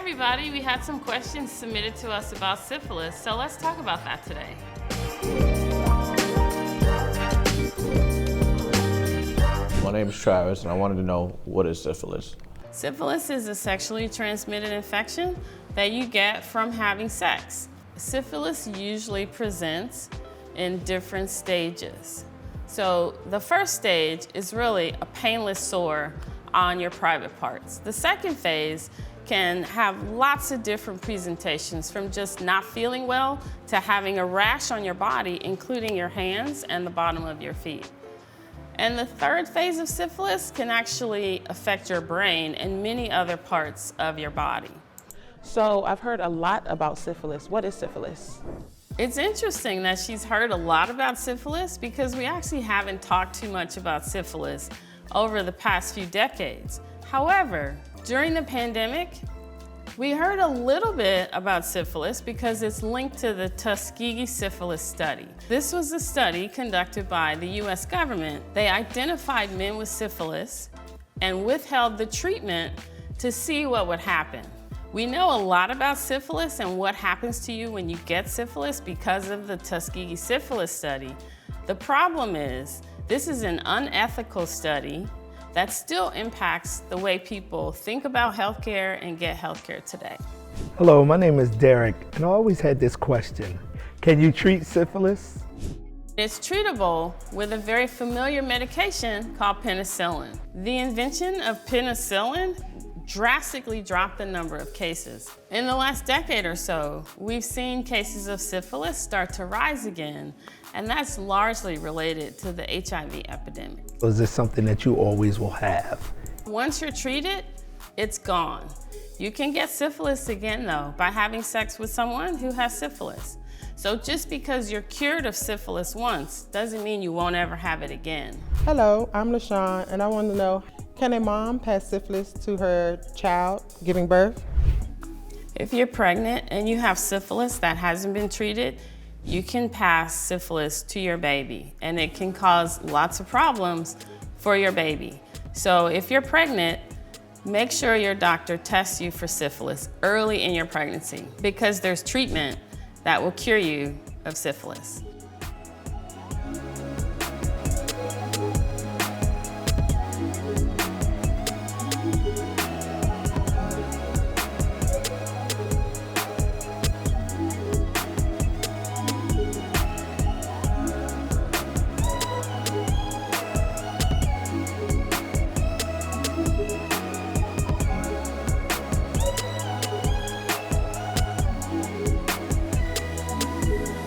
everybody, we had some questions submitted to us about syphilis, so let's talk about that today. My name is Travis, and I wanted to know, what is syphilis? Syphilis is a sexually transmitted infection that you get from having sex. Syphilis usually presents in different stages. So the first stage is really a painless sore on your private parts. The second phase can have lots of different presentations, from just not feeling well to having a rash on your body, including your hands and the bottom of your feet. And the third phase of syphilis can actually affect your brain and many other parts of your body. So I've heard a lot about syphilis. What is syphilis? It's interesting that she's heard a lot about syphilis because we actually haven't talked too much about syphilis over the past few decades. However, during the pandemic, we heard a little bit about syphilis because it's linked to the Tuskegee syphilis study. This was a study conducted by the US government. They identified men with syphilis and withheld the treatment to see what would happen. We know a lot about syphilis and what happens to you when you get syphilis because of the Tuskegee syphilis study. The problem is, this is an unethical study that still impacts the way people think about healthcare and get healthcare today. Hello, my name is Derek, and I always had this question. Can you treat syphilis? It's treatable with a very familiar medication called penicillin. The invention of penicillin drastically dropped the number of cases. In the last decade or so, we've seen cases of syphilis start to rise again, and that's largely related to the HIV epidemic. Is this something that you always will have? Once you're treated, it's gone. You can get syphilis again, though, by having sex with someone who has syphilis. So just because you're cured of syphilis once doesn't mean you won't ever have it again. Hello, I'm LaShawn, and I want to know, can a mom pass syphilis to her child giving birth? If you're pregnant and you have syphilis that hasn't been treated, you can pass syphilis to your baby, and it can cause lots of problems for your baby. So if you're pregnant, make sure your doctor tests you for syphilis early in your pregnancy, because there's treatment that will cure you of syphilis.